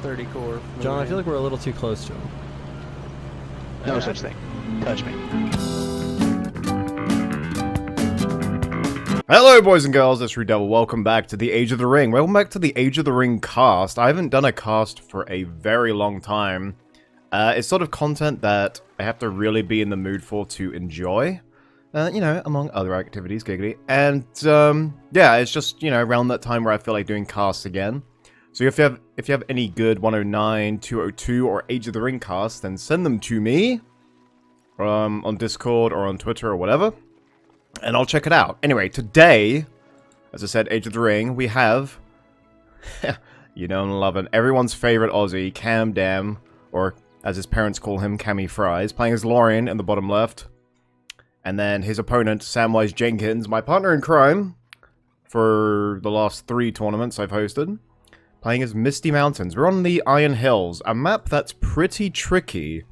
30 core. John, I feel like we're a little too close to him. No such thing. Touch me. Hello boys and girls, it's RuudDevil. Welcome back to the Age of the Ring. Welcome back to the Age of the Ring cast. I haven't done a cast for a very long time. It's sort of content that I have to really be in the mood for to enjoy. You know, among other activities, giggity. And, yeah, it's just, you know, around that time where I feel like doing casts again. So if you have any good 109, 202, or Age of the Ring casts, then send them to me. On Discord or on Twitter or whatever. And I'll check it out. Anyway, today, as I said, Age of the Ring, we have, you know and love it, everyone's favorite Aussie, Cam Dam, or as his parents call him, Cammy Fries, playing as Lorien in the bottom left. And then his opponent, Samwise Jenkins, my partner in crime, for the last 3 tournaments I've hosted, playing as Misty Mountains. We're on the Iron Hills, a map that's pretty tricky.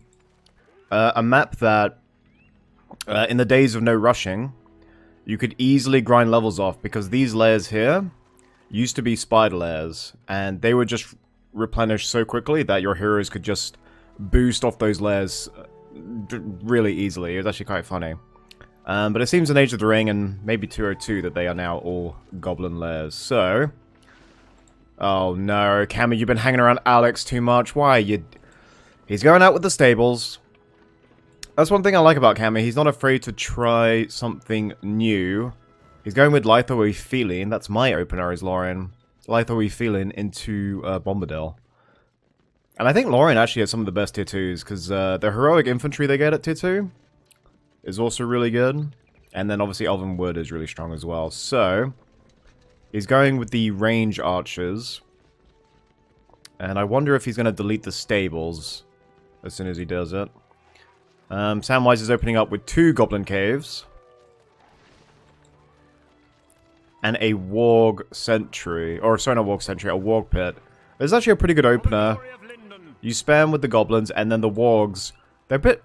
A map that, in the days of no rushing, you could easily grind levels off, because these layers here used to be spider layers, and they would just replenish so quickly that your heroes could just boost off those layers really easily. It was actually quite funny. But it seems in Age of the Ring, and maybe 202, that they are now all goblin layers. So, oh no, Cammy, you've been hanging around Alex too much. Why? He's going out with the stables. That's one thing I like about Cammy. He's not afraid to try something new. He's going with Litho Feeling. That's my opener as Lorien. Litho Feeling into Bombadil. And I think Lorien actually has some of the best tier 2s, because the heroic infantry they get at tier 2 is also really good. And then obviously Elven Wood is really strong as well. So, he's going with the range archers. And I wonder if he's going to delete the stables as soon as he does it. Samwise is opening up with 2 Goblin Caves. And a Warg Sentry. Or, sorry, not Warg Sentry, a Warg Pit. It's actually a pretty good opener. You spam with the Goblins, and then the Wargs. They're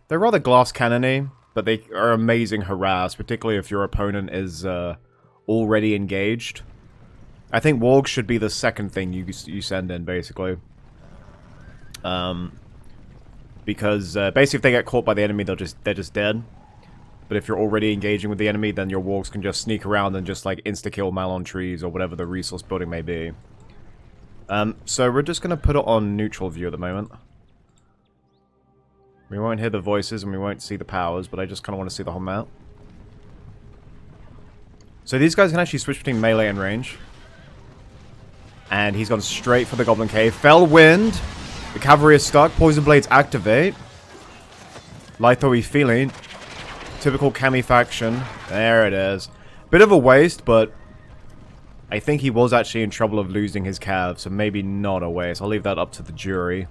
rather glass cannon-y, but they are amazing harass, particularly if your opponent is already engaged. I think Wargs should be the second thing you send in, basically. Because basically if they get caught by the enemy, they're just dead. But if you're already engaging with the enemy, then your wargs can just sneak around and just like insta-kill Malon trees or whatever the resource building may be. So we're just going to put it on neutral view at the moment. We won't hear the voices and we won't see the powers, but I just kind of want to see the whole map. So these guys can actually switch between melee and range. And he's gone straight for the Goblin Cave. Fell Wind! The cavalry is stuck. Poison Blades activate. Litho Feeling. Typical Cammy faction. There it is. Bit of a waste, but I think he was actually in trouble of losing his cav, so maybe not a waste. I'll leave that up to the jury.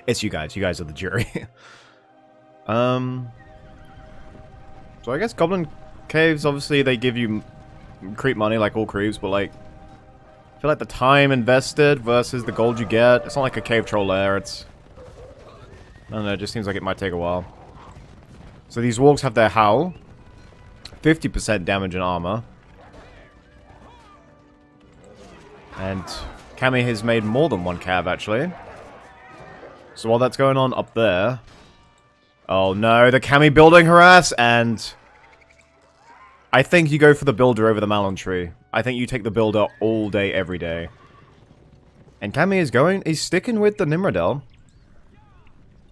It's you guys. You guys are the jury. So I guess Goblin Caves, obviously, they give you creep money like all creeps, but like, I feel like the time invested versus the gold you get, it's not like a cave troll lair, it's, I don't know, it just seems like it might take a while. So these wargs have their howl, 50% damage and armor. And Cammy has made more than 1 cav, actually. So while that's going on up there, oh no, the Cammy building harass, and I think you go for the builder over the Malon tree. I think you take the builder all day, every day. And Cammy he's sticking with the Nimrodel.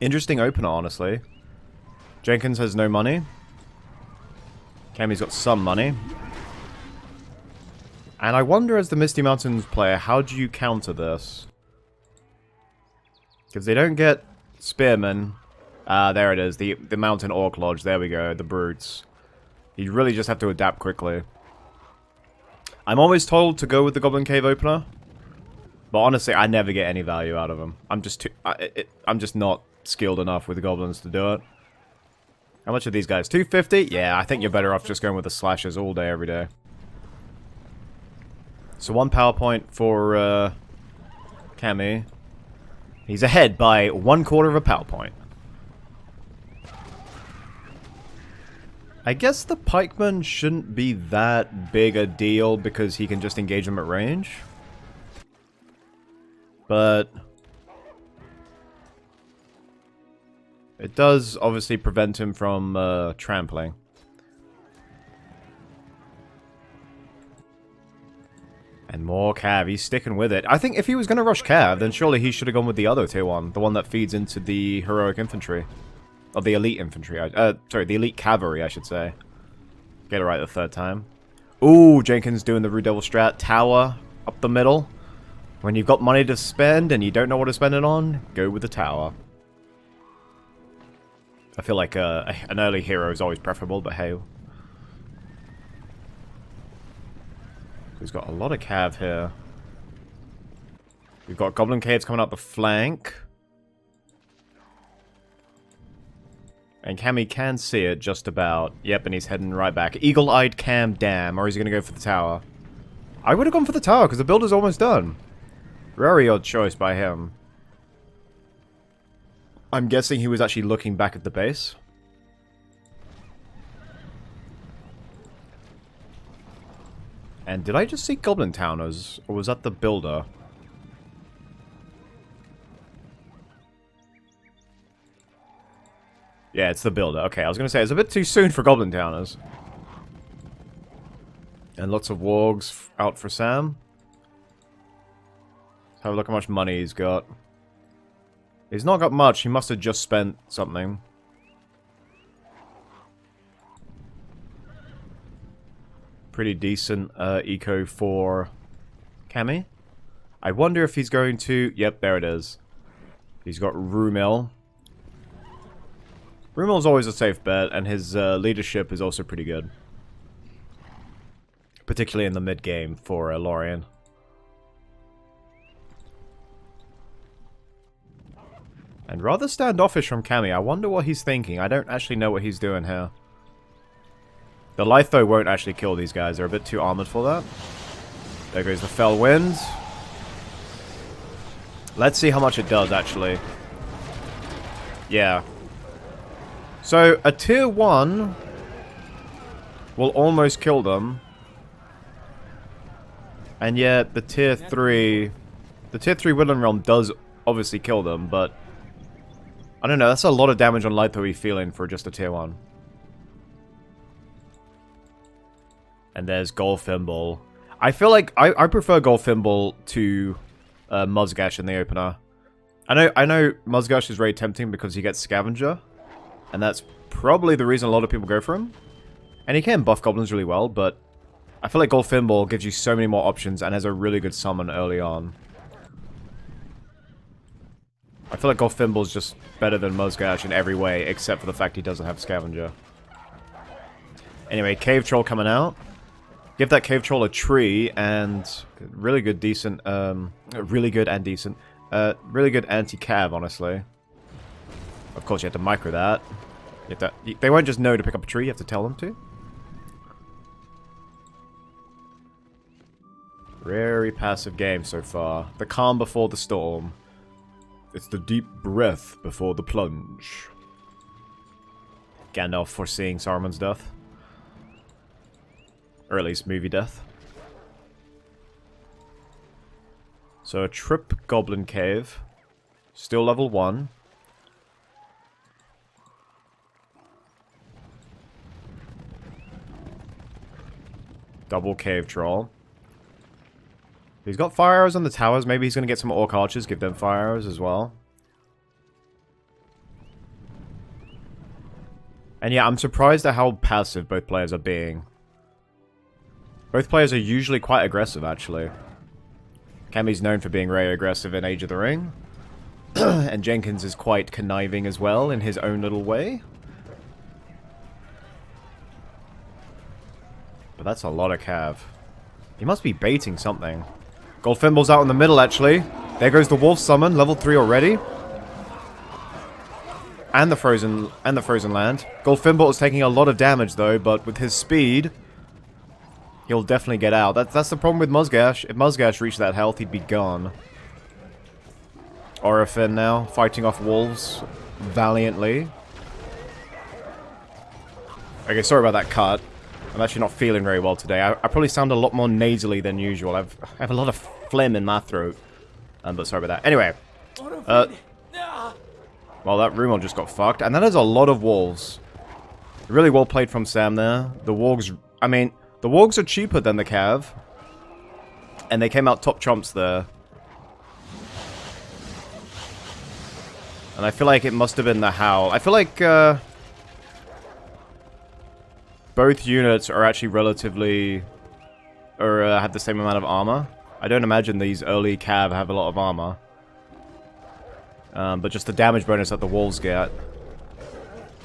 Interesting opener, honestly. Jenkins has no money. Cammy's got some money. And I wonder, as the Misty Mountains player, how do you counter this? Because they don't get Spearmen. There it is, the Mountain Orc Lodge. There we go, the brutes. You really just have to adapt quickly. I'm always told to go with the Goblin Cave opener, but honestly, I never get any value out of them. I'm just I'm just not skilled enough with the goblins to do it. How much are these guys? 250? Yeah, I think you're better off just going with the slashers all day, every day. So 1 power point for Cammy. He's ahead by 1/4 of a power point. I guess the pikeman shouldn't be that big a deal because he can just engage them at range. But it does obviously prevent him from trampling. And more Cav. He's sticking with it. I think if he was going to rush Cav, then surely he should have gone with the other tier 1. The one that feeds into the heroic infantry. Or the elite infantry. Sorry, the elite cavalry, I should say. Get it right the third time. Ooh, Jenkins doing the RuudDevil strat. Tower up the middle. When you've got money to spend and you don't know what to spend it on, go with the tower. I feel like an early hero is always preferable, but hey. He's got a lot of cav here. We've got goblin caves coming up the flank. And Cammy can see it just about. Yep, and he's heading right back. Eagle-eyed Cam, damn. Or is he going to go for the tower? I would have gone for the tower because the build is almost done. Very odd choice by him. I'm guessing he was actually looking back at the base. And did I just see Goblin Towners? Or was that the builder? Yeah, it's the builder. Okay, I was going to say, it's a bit too soon for Goblin Towners. And lots of wargs out for Sam. Let's have a look how much money he's got. He's not got much. He must have just spent something. Pretty decent eco for Cammy. I wonder if he's going to... Yep, there it is. He's got Rumil. Rumil's always a safe bet, and his leadership is also pretty good. Particularly in the mid-game for Lorien. And rather standoffish from Cammy. I wonder what he's thinking. I don't actually know what he's doing here. The Litho won't actually kill these guys. They're a bit too armored for that. There goes the Fell Wind. Let's see how much it does, actually. Yeah. So, a tier 1 will almost kill them. And yet, the tier 3... The tier 3 Woodland Realm does obviously kill them, but... I don't know, that's a lot of damage on Litho he's feeling for just a tier 1. And there's Golfimble. I feel like I prefer Golfimble to Muzgash in the opener. I know Muzgash is very tempting because he gets Scavenger. And that's probably the reason a lot of people go for him. And he can buff goblins really well, but I feel like Golfimble gives you so many more options and has a really good summon early on. I feel like Golfimble is just better than Muzgash in every way, except for the fact he doesn't have Scavenger. Anyway, Cave Troll coming out. Give that Cave Troll a tree and really good, decent, really good and decent, really good anti-cav, honestly. Of course, you have to micro that. You have to, they won't just know to pick up a tree, you have to tell them to. Very passive game so far. The calm before the storm. It's the deep breath before the plunge. Gandalf foreseeing Saruman's death. Or at least movie death. So a Trip Goblin Cave. Still level 1. Double Cave Troll. He's got fire arrows on the towers. Maybe he's going to get some Orc Archers, give them fire arrows as well. And yeah, I'm surprised at how passive both players are being. Both players are usually quite aggressive, actually. Cammy's known for being very aggressive in Age of the Ring. And Jenkins is quite conniving as well, in his own little way. But that's a lot of cav. He must be baiting something. Golfimble's out in the middle, actually. There goes the Wolf Summon, level 3 already. And the Frozen Land. Golfimble is taking a lot of damage, though, but with his speed... he'll definitely get out. That's the problem with Muzgash. If Muzgash reached that health, he'd be gone. Orifin now, fighting off wolves valiantly. Okay, sorry about that cut. I'm actually not feeling very well today. I probably sound a lot more nasally than usual. I have a lot of phlegm in my throat. But sorry about that. Anyway. Well, that room just got fucked. And that is a lot of wolves. Really well played from Sam there. The wargs... I mean, the wargs are cheaper than the cav. And they came out top trumps there. And I feel like it must have been the Howl. I feel like both units are actually relatively... or have the same amount of armor. I don't imagine these early cav have a lot of armor. But just the damage bonus that the wolves get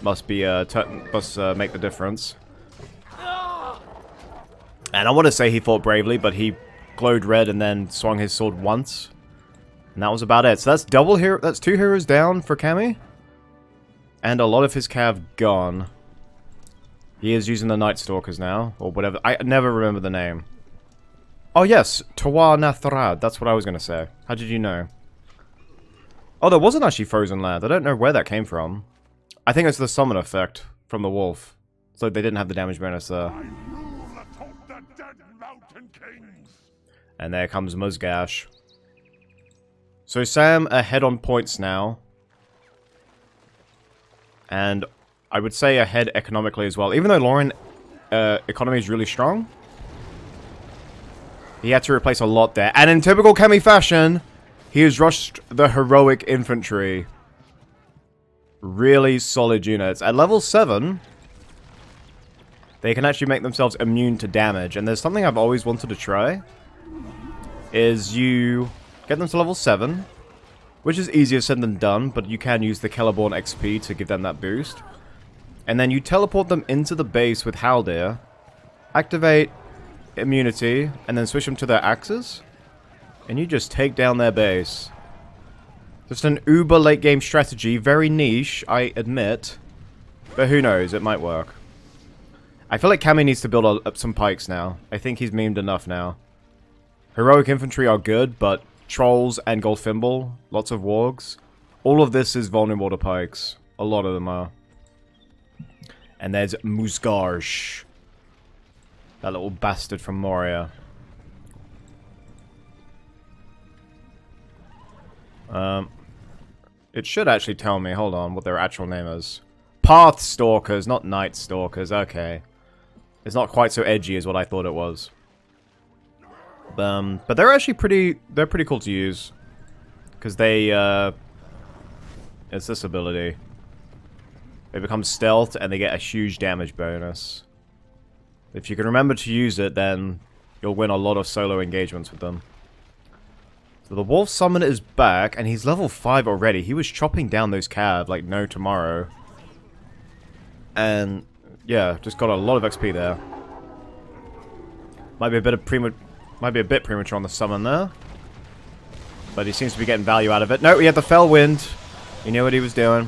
must be make the difference. And I want to say he fought bravely, but he glowed red and then swung his sword once. And that was about it. So that's that's 2 heroes down for Cammy. And a lot of his cav gone. He is using the Night Stalkers now, or whatever. I never remember the name. Oh yes, Tawa Nathrad. That's what I was going to say. How did you know? Oh, there wasn't actually Frozen Land. I don't know where that came from. I think it's the summon effect from the wolf. So they didn't have the damage bonus there. And there comes Muzgash. So Sam ahead on points now. And I would say ahead economically as well. Even though Lorien economy is really strong. He had to replace a lot there. And in typical Cammy fashion, he has rushed the heroic infantry. Really solid units. At level 7, they can actually make themselves immune to damage. And there's something I've always wanted to try. Is you get them to level 7. Which is easier said than done. But you can use the Kellerborn XP to give them that boost. And then you teleport them into the base with Haldir. Activate immunity. And then switch them to their axes. And you just take down their base. Just an uber late game strategy. Very niche, I admit. But who knows, it might work. I feel like Cammy needs to build up some pikes now. I think he's memed enough now. Heroic infantry are good, but trolls and Goldfimble, lots of wargs. All of this is vulnerable to pikes. A lot of them are. And there's Musgarsh. That little bastard from Moria. It should actually tell me, hold on, what their actual name is. Path Stalkers, not Night Stalkers, okay. It's not quite so edgy as what I thought it was. But they're actually they're pretty cool to use. Because they, it's this ability. They become stealth and they get a huge damage bonus. If you can remember to use it, then you'll win a lot of solo engagements with them. So the Wolf Summon is back, and he's level 5 already. He was chopping down those cav like no tomorrow. And, yeah, just got a lot of XP there. Might be a bit premature on the summon there. But he seems to be getting value out of it. No, he had the Fell Wind. He knew what he was doing.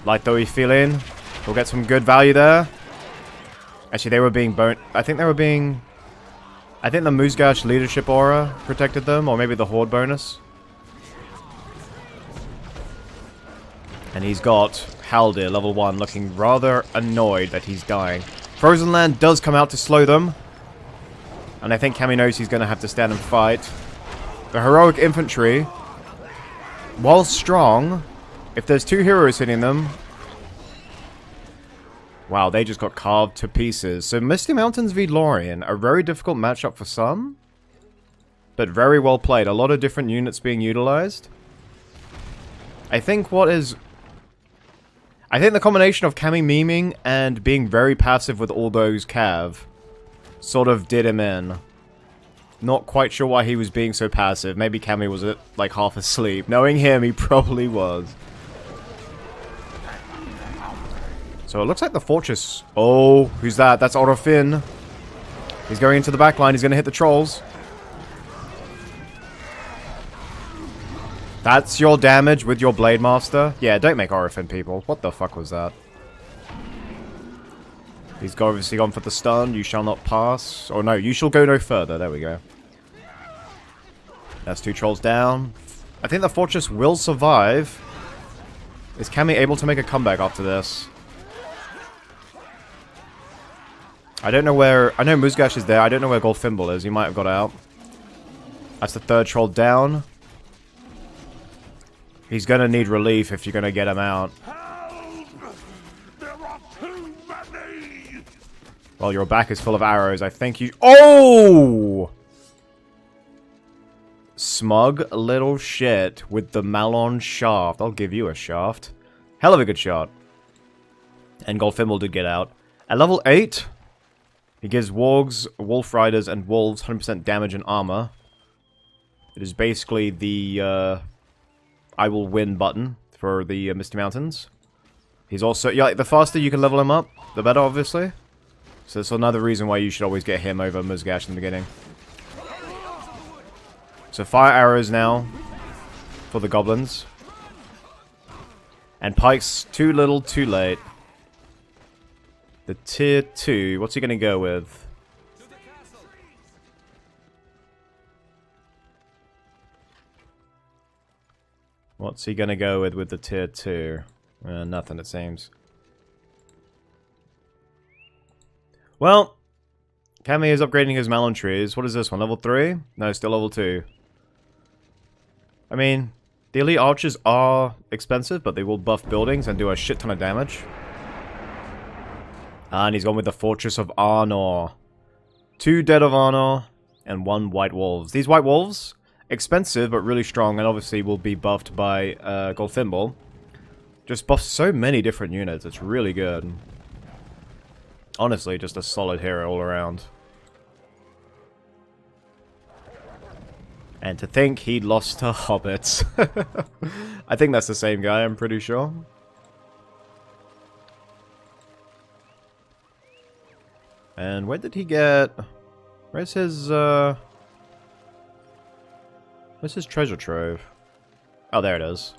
Light though he's feeling. We'll get some good value there. Actually, they were being I think the Musgash leadership aura protected them, or maybe the horde bonus. And he's got Haldir, level 1, looking rather annoyed that he's dying. Frozen Land does come out to slow them. And I think Cammy knows he's going to have to stand and fight. The heroic infantry, while strong, if there's 2 heroes hitting them... Wow, they just got carved to pieces. So Misty Mountains v Lorien, a very difficult matchup for some. But very well played. A lot of different units being utilized. I think the combination of Cammy memeing and being very passive with all those cav sort of did him in. Not quite sure why he was being so passive. Maybe Cammy was like half asleep. Knowing him, he probably was. So it looks like the fortress... Oh, who's that? That's Orofin. He's going into the back line. He's going to hit the trolls. That's your damage with your Blade Master? Yeah, don't make Orofin, people. What the fuck was that? He's obviously gone for the stun. You shall not pass. Or no, you shall go no further. There we go. That's 2 trolls down. I think the fortress will survive. Is Cammy able to make a comeback after this? I don't know where... I know Musgash is there. I don't know where Goldfimble is. He might have got out. That's the third troll down. He's going to need relief if you're going to get him out. Well, your back is full of arrows. I think you... Oh! Smug little shit with the Malon shaft. I'll give you a shaft. Hell of a good shot. And Goldfimble did get out. At level 8, he gives Wargs, Wolf Riders, and Wolves 100% damage and armor. It is basically the I will win button for the Misty Mountains. He's also... Yeah, the faster you can level him up, the better, obviously. So that's another reason why you should always get him over Musgash in the beginning. So fire arrows now for the goblins. And pikes too little, too late. The tier 2, what's he going to go with? What's he going to go with the tier 2? Nothing, it seems. Well, Cammy is upgrading his melon trees. What is this one? Level 3? No, still level 2. I mean, the elite archers are expensive, but they will buff buildings and do a shit ton of damage. And he's gone with the Fortress of Arnor. 2 Dead of Arnor and 1 White Wolves. These White Wolves, expensive but really strong, and obviously will be buffed by Goldfimble. Just buffs so many different units, it's really good. Honestly, just a solid hero all around. And to think he'd lost to hobbits. I think that's the same guy, I'm pretty sure. And where did he get... Where's his treasure trove? Oh, there it is.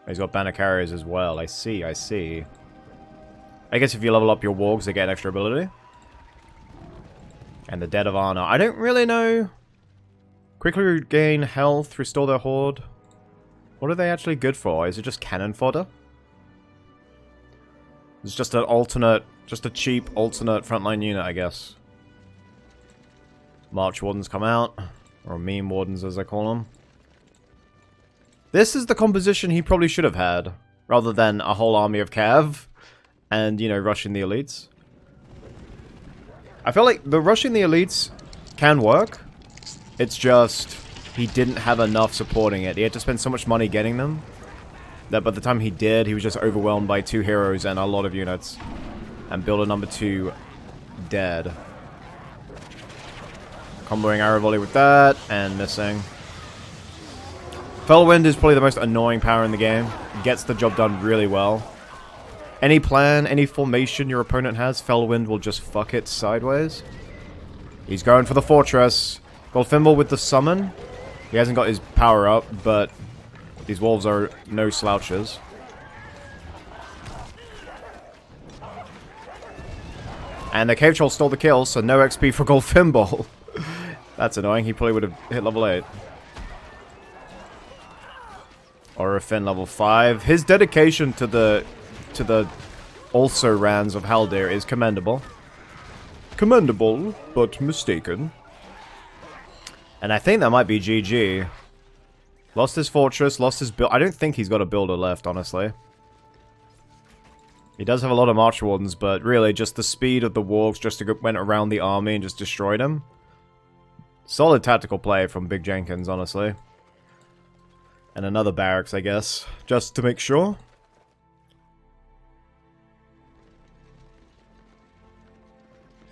He's got banner carriers as well. I see, I see. I guess if you level up your wargs, they get an extra ability. And the Dead of Arnor. I don't really know. Quickly regain health, restore their horde. What are they actually good for? Is it just cannon fodder? It's just an alternate, just a cheap alternate frontline unit, I guess. March Wardens come out. Or meme Wardens, as I call them. This is the composition he probably should have had. Rather than a whole army of Cav. And, you know, rushing the elites. I feel like the rushing the elites can work. It's just, he didn't have enough supporting it. He had to spend so much money getting them. That by the time he did, he was just overwhelmed by 2 heroes and a lot of units. And builder number 2 dead. Comboing arrow volley with that, and missing. Fellwind is probably the most annoying power in the game. Gets the job done really well. Any plan, any formation your opponent has, Fellwind will just fuck it sideways. He's going for the fortress. Goldfimble with the summon. He hasn't got his power up, but these wolves are no slouches. And the cave troll stole the kill, so no XP for Goldfimble. That's annoying. He probably would have hit level 8. Or a Finn level 5. His dedication to the also rans of Haldir is commendable. Commendable, but mistaken. And I think that might be GG. Lost his fortress, lost his build. I don't think he's got a builder left, honestly. He does have a lot of March Wardens, but really, just the speed of the wargs just went around the army and just destroyed him. Solid tactical play from Big Jenkins, honestly. And another barracks, I guess, just to make sure.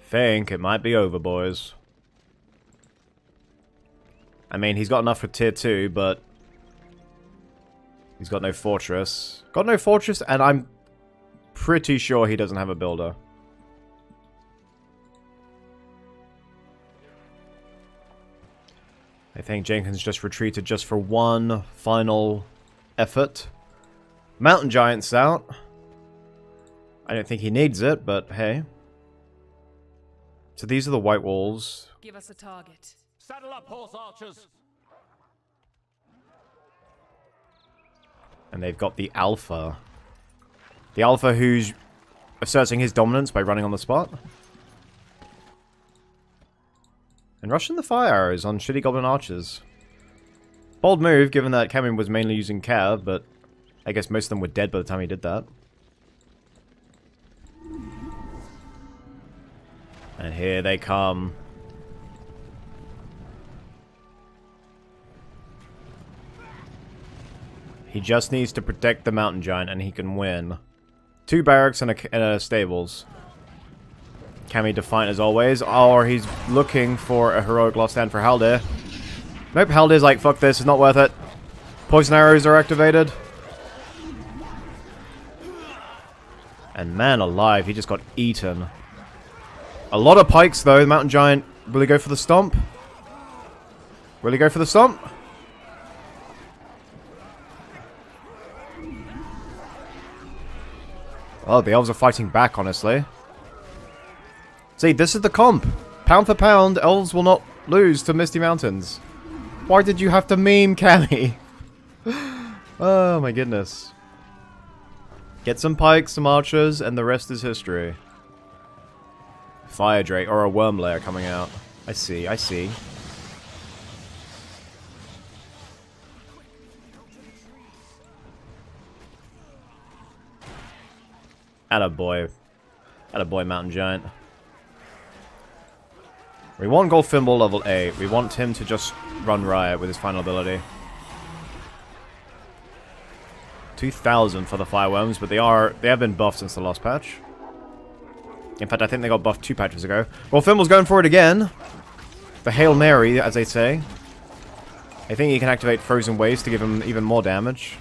Think it might be over, boys. I mean, he's got enough for tier 2, but he's got no fortress. Got no fortress, and I'm pretty sure he doesn't have a builder. I think Jenkins just retreated just for one final effort. Mountain Giant's out. I don't think he needs it, but hey. So these are the white walls. Give us a target. Saddle up, horse archers! And they've got the Alpha. The Alpha who's asserting his dominance by running on the spot. And rushing the fire arrows on shitty goblin archers. Bold move, given that Cameron was mainly using Cav, but I guess most of them were dead by the time he did that. And here they come. He just needs to protect the mountain giant and he can win. 2 barracks and a stables. Cammy defiant as always. Or he's looking for a heroic last stand for Haldir. Nope, Haldir's like, fuck this, it's not worth it. Poison arrows are activated. And man alive, he just got eaten. A lot of pikes though, the mountain giant. Will he go for the stomp? Will he go for the stomp? Oh, the elves are fighting back, honestly. See, this is the comp. Pound for pound, elves will not lose to Misty Mountains. Why did you have to meme Cammy? Oh my goodness. Get some pikes, some archers, and the rest is history. Fire Drake, or a worm lair coming out. I see, I see. Attaboy. Attaboy, Mountain Giant. We want Goldfimble level 8. We want him to just run riot with his final ability. 2,000 for the fireworms, but they have been buffed since the last patch. In fact, I think they got buffed 2 patches ago. Goldfimble's going for it again. The Hail Mary, as they say. I think he can activate Frozen Waste to give him even more damage.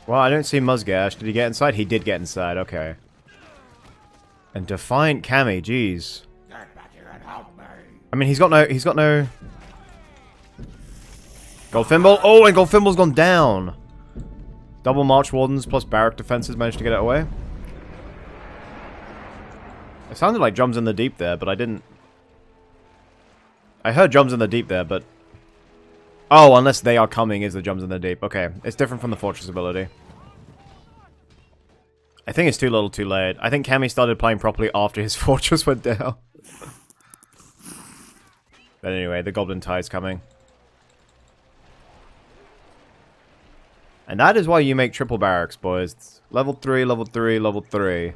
Well, I don't see Muzgash. Did he get inside? He did get inside, okay. And Defiant Cammy, jeez. I mean, he's got no... Goldfimble. Oh, and Goldfimble's gone down. Double March Wardens plus Barrack Defenses managed to get it away. It sounded like drums in the deep there, but I didn't... I heard drums in the deep there, but... Oh, unless they are coming is the drums in the deep. Okay, it's different from the Fortress ability. I think it's too little too late. I think Cammy started playing properly after his Fortress went down. But anyway, the Goblin Tide's coming. And that is why you make triple barracks, boys. Level 3, level 3, level 3.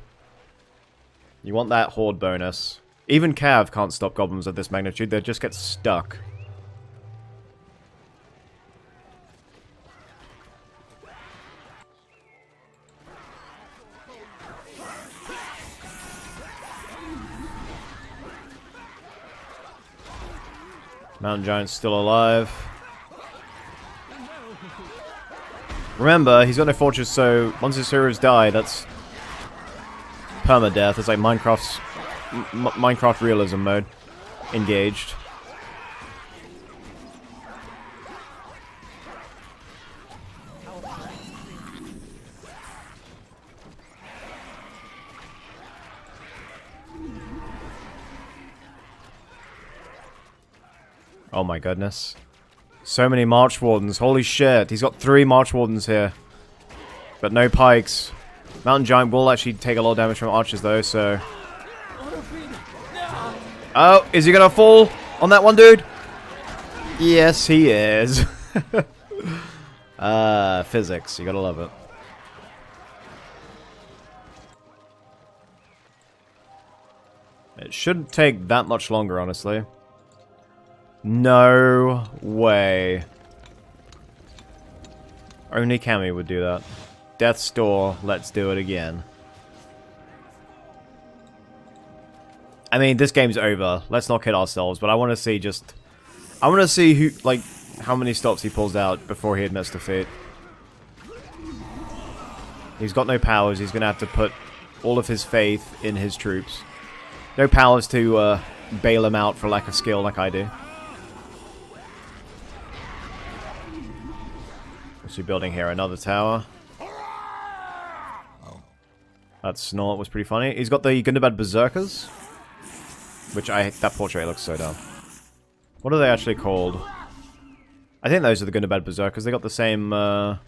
You want that horde bonus. Even Cav can't stop goblins of this magnitude. They just get stuck. Mountain Giant's still alive. Remember, he's got no fortress, so once his heroes die, that's permadeath. It's like Minecraft realism mode. Engaged. Oh my goodness. So many March Wardens. Holy shit. He's got 3 March Wardens here. But no pikes. Mountain Giant will actually take a lot of damage from archers though, so... Oh, is he gonna fall on that one dude? Yes, he is. Physics. You gotta love it. It shouldn't take that much longer, honestly. No way. Only Cammy would do that. Death's Door, let's do it again. I mean, this game's over. Let's not kid ourselves, but I want to see just... I want to see who, like, how many stops he pulls out before he admits defeat. He's got no powers. He's going to have to put all of his faith in his troops. No powers to bail him out for lack of skill like I do. What's he building here? Another tower. That snort was pretty funny. He's got the Gundabad Berserkers. Which that portrait looks so dumb. What are they actually called? I think those are the Gundabad Berserkers. They got the same, yeah,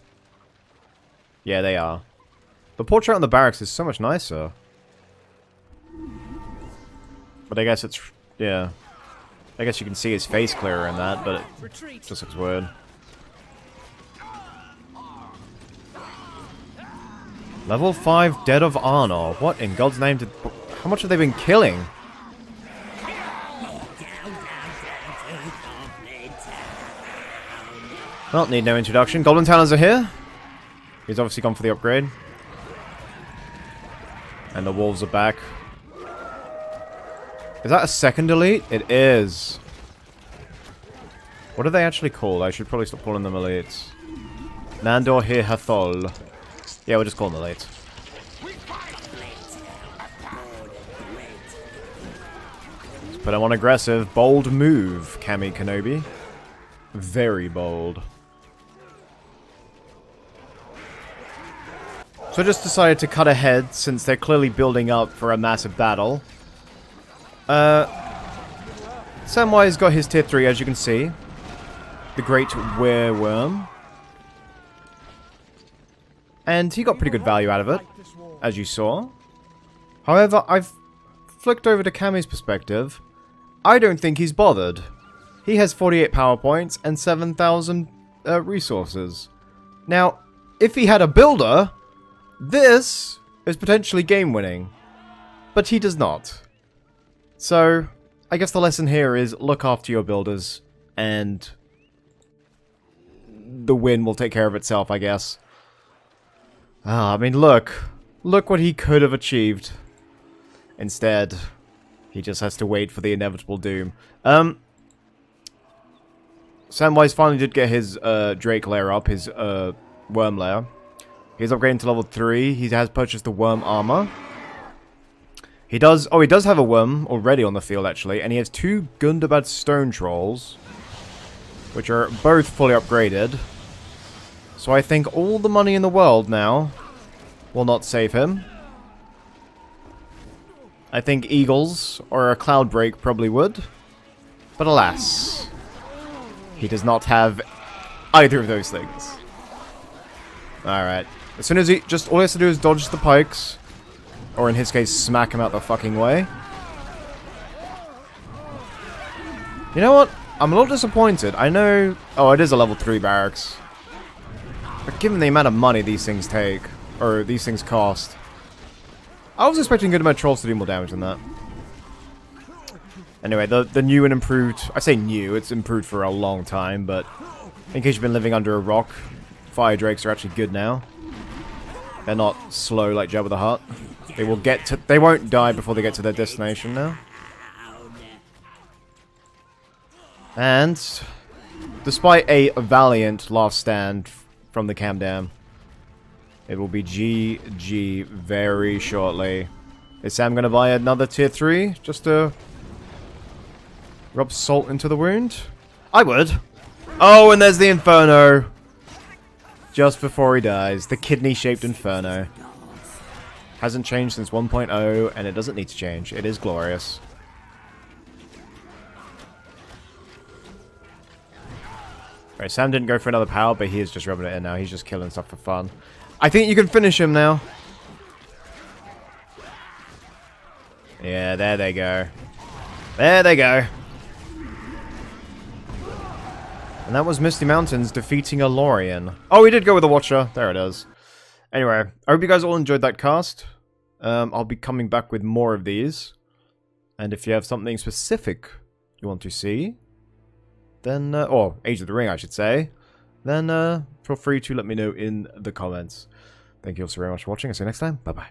they are. The portrait on the barracks is so much nicer. But I guess it's, yeah. I guess you can see his face clearer in that, but it just looks weird. Level 5 Dead of Honor. What in God's name did... How much have they been killing? Well, need no introduction. Goblin Talons are here. He's obviously gone for the upgrade. And the wolves are back. Is that a second elite? It is. What are they actually called? I should probably stop calling them elites. Nandor Hir Hathol. Yeah, we'll just call them elites. Let's put him on aggressive. Bold move, Kami Kenobi. Very bold. So I just decided to cut ahead, since they're clearly building up for a massive battle. Samwise got his tier 3, as you can see. The Great Wereworm. And he got pretty good value out of it, as you saw. However, I've flicked over to Kami's perspective. I don't think he's bothered. He has 48 power points and 7,000 resources. Now, if he had a builder... This is potentially game-winning, but he does not. So, I guess the lesson here is look after your builders, and the win will take care of itself, I guess. I mean, look what he could have achieved. Instead, he just has to wait for the inevitable doom. Samwise finally did get his Drake lair up, his worm lair. He's upgrading to level 3. He has purchased the worm armor. He does have a worm already on the field, actually. And he has 2 Gundabad stone trolls, which are both fully upgraded. So I think all the money in the world now will not save him. I think Eagles or a Cloud Break probably would. But alas, he does not have either of those things. Alright. As soon as all he has to do is dodge the pikes. Or in his case, smack him out the fucking way. You know what? I'm a little disappointed. I know... Oh, it is a level 3 barracks. But given the amount of money these things take, or these things cost, I was expecting Gundabad trolls to do more damage than that. Anyway, the new and improved... I say new, it's improved for a long time, but in case you've been living under a rock, fire drakes are actually good now. They're not slow like Jabba the Hutt. They will get to... They won't die before they get to their destination now. And despite a valiant last stand from the Camdam, it will be GG very shortly. Is Sam going to buy another tier 3 just to rub salt into the wound? I would. Oh, and there's the Inferno. Just before he dies. The kidney-shaped Inferno. Hasn't changed since 1.0, and it doesn't need to change. It is glorious. Right, Sam didn't go for another power, but he is just rubbing it in now. He's just killing stuff for fun. I think you can finish him now. Yeah, there they go. There they go. And that was Misty Mountains defeating a Lorien. Oh, he did go with a Watcher. There it is. Anyway, I hope you guys all enjoyed that cast. I'll be coming back with more of these. And if you have something specific you want to see, then, or Age of the Ring, I should say, then feel free to let me know in the comments. Thank you all so very much for watching. I'll see you next time. Bye-bye.